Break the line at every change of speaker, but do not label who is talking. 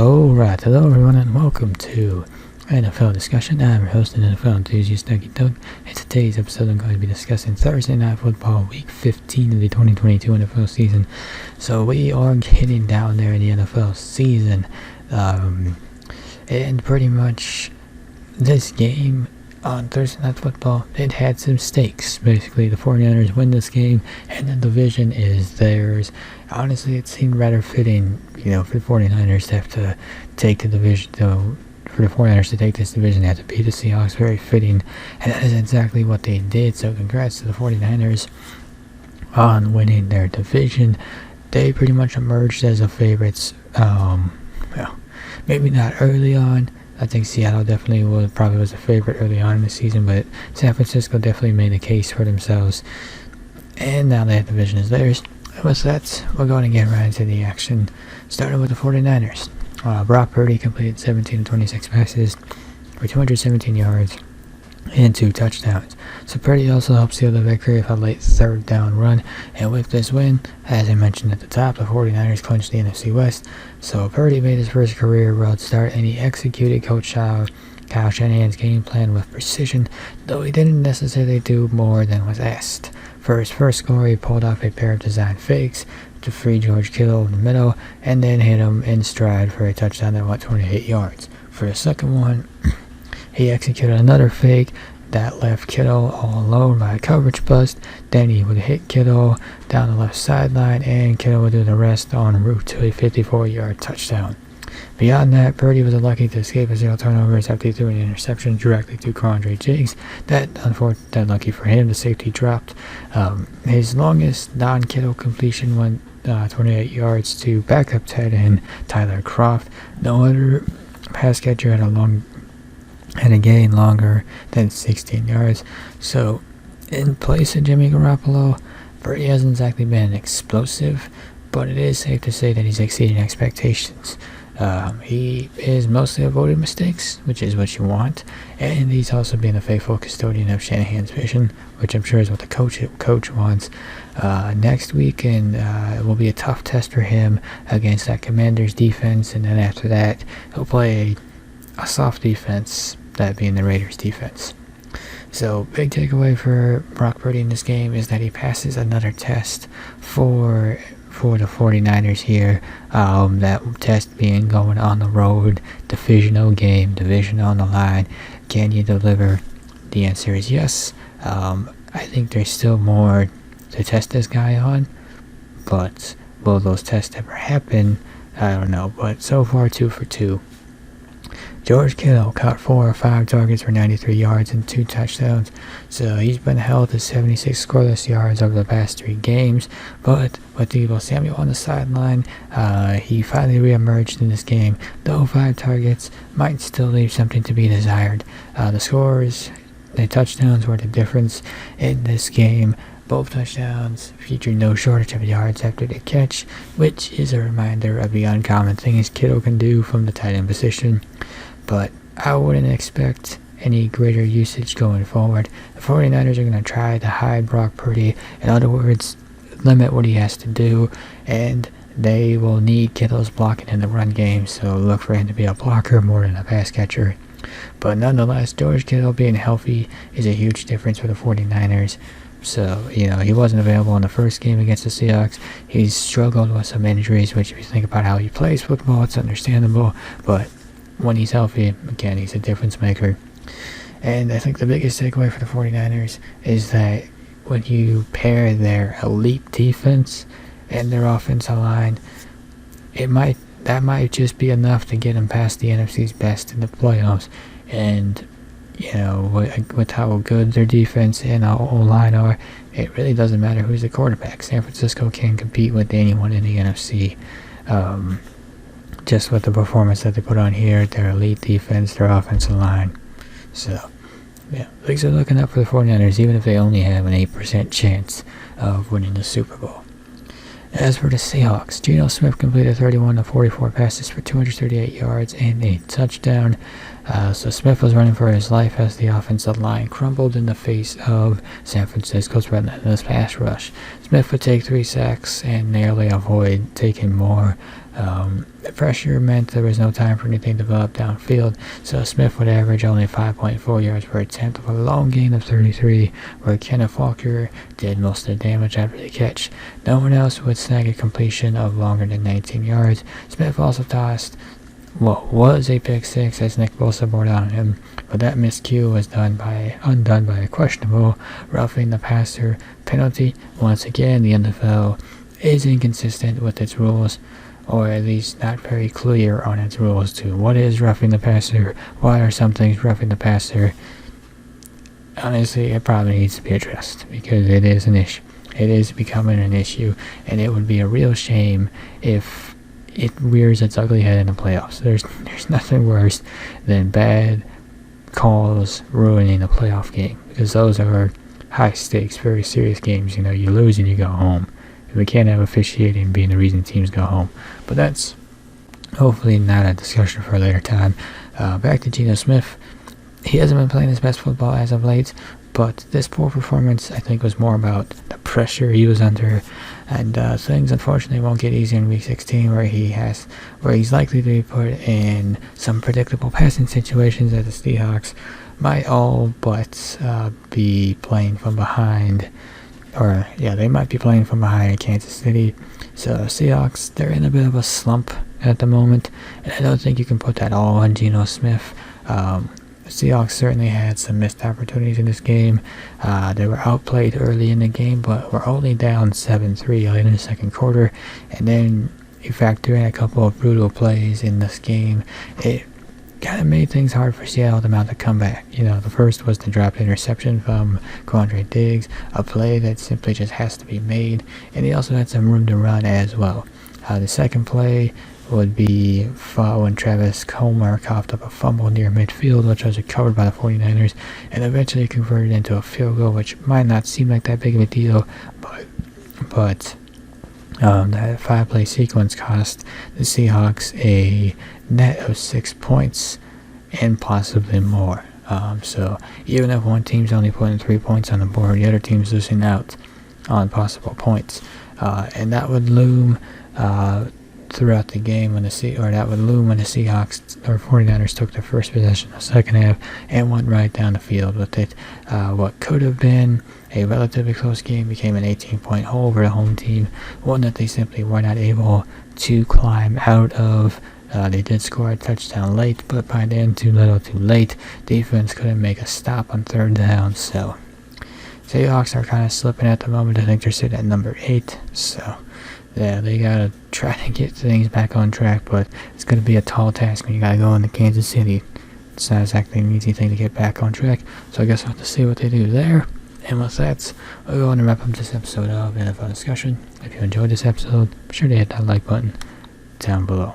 Alright, hello everyone and welcome to NFL Discussion. I'm your host and NFL enthusiast Dougie Doug, and today's episode I'm going to be discussing Thursday Night Football Week 15 of the 2022 NFL season. So we are getting down there in the NFL season, and pretty much this game on Thursday Night Football, it had some stakes. Basically, the 49ers win this game, and the division is theirs. Honestly, it seemed rather fitting, for the 49ers to have to take the division, for the 49ers to take this division, they had to beat the Seahawks. Very fitting, and that is exactly what they did. So congrats to the 49ers on winning their division. They pretty much emerged as the favorites. Maybe not early on. I think Seattle definitely was a favorite early on in the season, but San Francisco definitely made a case for themselves, and now that division is theirs. And with that, we're going to get right into the action, starting with the 49ers. Brock Purdy completed 17 of 26 passes for 217 yards and 2 touchdowns. So Purdy also helped seal the victory with a late third down run, and with this win, as I mentioned at the top, the 49ers clinched the NFC West. So Purdy made his first career road start, and he executed Coach Kyle Shanahan's game plan with precision, though he didn't necessarily do more than was asked. For his first score, he pulled off a pair of design fakes to free George Kittle in the middle, and then hit him in stride for a touchdown that went 28 yards. For the second one, he executed another fake that left Kittle all alone by a coverage bust. Then he would hit Kittle down the left sideline, and Kittle would do the rest en route to a 54-yard touchdown. Beyond that, Purdy was unlucky to escape a 0 turnovers after he threw an interception directly to Quandre Diggs. That, unlucky for him, the safety dropped. His longest non-Kittle completion went 28 yards to backup tight end Tyler Kroft. No other pass catcher had a gain longer than 16 yards. So, in place of Jimmy Garoppolo, Purdy hasn't exactly been explosive, but it is safe to say that he's exceeding expectations. He is mostly avoiding mistakes, which is what you want, and he's also been a faithful custodian of Shanahan's vision, which I'm sure is what the coach wants. Next week, and it will be a tough test for him against that Commanders defense, and then after that, he'll play a soft defense, that being the Raiders defense. So, big takeaway for Brock Purdy in this game is that he passes another test for the 49ers here. That test being going on the road, divisional game, division on the line. Can you deliver? The answer is yes. I think there's still more to test this guy on, but will those tests ever happen? I don't know, but so far 2 for 2. George Kittle caught 4 or 5 targets for 93 yards and 2 touchdowns, so he's been held to 76 scoreless yards over the past 3 games, but with Deebo Samuel on the sideline, he finally re-emerged in this game, though 5 targets might still leave something to be desired. The touchdowns were the difference in this game. Both touchdowns featured no shortage of yards after the catch, which is a reminder of the uncommon things Kittle can do from the tight end position. But I wouldn't expect any greater usage going forward. The 49ers are going to try to hide Brock Purdy. In other words, limit what he has to do, and they will need Kittle's blocking in the run game, so look for him to be a blocker more than a pass catcher. But nonetheless, George Kittle being healthy is a huge difference for the 49ers. So, he wasn't available in the first game against the Seahawks. He's struggled with some injuries, which if you think about how he plays football, it's understandable. But when he's healthy, again, he's a difference maker. And I think the biggest takeaway for the 49ers is that when you pair their elite defense and their offensive line, that might just be enough to get them past the NFC's best in the playoffs. And with how good their defense and our O-line are, it really doesn't matter who's the quarterback. San Francisco can compete with anyone in the NFC. Just with the performance that they put on here, their elite defense, their offensive line. So, things are looking up for the 49ers, even if they only have an 8% chance of winning the Super Bowl. As for the Seahawks, Geno Smith completed 31 of 44 passes for 238 yards and a touchdown. So Smith was running for his life as the offensive line crumbled in the face of San Francisco's relentless pass rush. Smith would take 3 sacks and narrowly avoid taking more. The pressure meant there was no time for anything to develop downfield, so Smith would average only 5.4 yards per attempt with a long gain of 33, where Kenneth Walker did most of the damage after the catch. No one else would snag a completion of longer than 19 yards. Smith also tossed what was a pick six as Nick Bosa bore down on him, but that miscue was undone by a questionable roughing the passer penalty. Once again, the NFL is inconsistent with its rules, or at least not very clear on its rules to what is roughing the passer, why are some things roughing the passer. Honestly, it probably needs to be addressed because it is an issue. It is becoming an issue, and it would be a real shame if it rears its ugly head in the playoffs. There's nothing worse than bad calls ruining a playoff game, because those are high stakes, very serious games. You lose and you go home. We can't have officiating being the reason teams go home. But that's hopefully not a discussion for a later time. Back to Geno Smith. He hasn't been playing his best football as of late, but this poor performance, I think, was more about the pressure he was under, and things unfortunately won't get easier in Week 16, where he's likely to be put in some predictable passing situations that the Seahawks might all but be playing from behind. They might be playing from behind in Kansas City. So Seahawks, they're in a bit of a slump at the moment, and I don't think you can put that all on Geno Smith. Seahawks certainly had some missed opportunities in this game. They were outplayed early in the game, but were only down 7-3 late in the second quarter, and then you factor in a couple of brutal plays in this game. It kind of made things hard for Seattle to mount a comeback. The first was the dropped interception from Quandre Diggs, a play that simply just has to be made, and he also had some room to run as well. The second play would be when Travis Comer coughed up a fumble near midfield, which was recovered by the 49ers, and eventually converted into a field goal, which might not seem like that big of a deal, but that 5-play sequence cost the Seahawks a net of 6 points and possibly more. So even if one team's only putting 3 points on the board, the other team's losing out on possible points, and that would loom throughout the game when the Seahawks or 49ers took their first possession of the second half and went right down the field with it. What could have been a relatively close game became an 18-point hole for the home team, one that they simply were not able to climb out of. They did score a touchdown late, but by then too little too late. Defense couldn't make a stop on third down, so Seahawks are kind of slipping at the moment. I think they're sitting at number 8, so yeah, they gotta try to get things back on track, but it's gonna be a tall task when you gotta go into Kansas City. It's not exactly an easy thing to get back on track, so I guess we'll have to see what they do there. And with that, we'll go on and wrap up this episode of NFL Discussion. If you enjoyed this episode, be sure to hit that like button down below.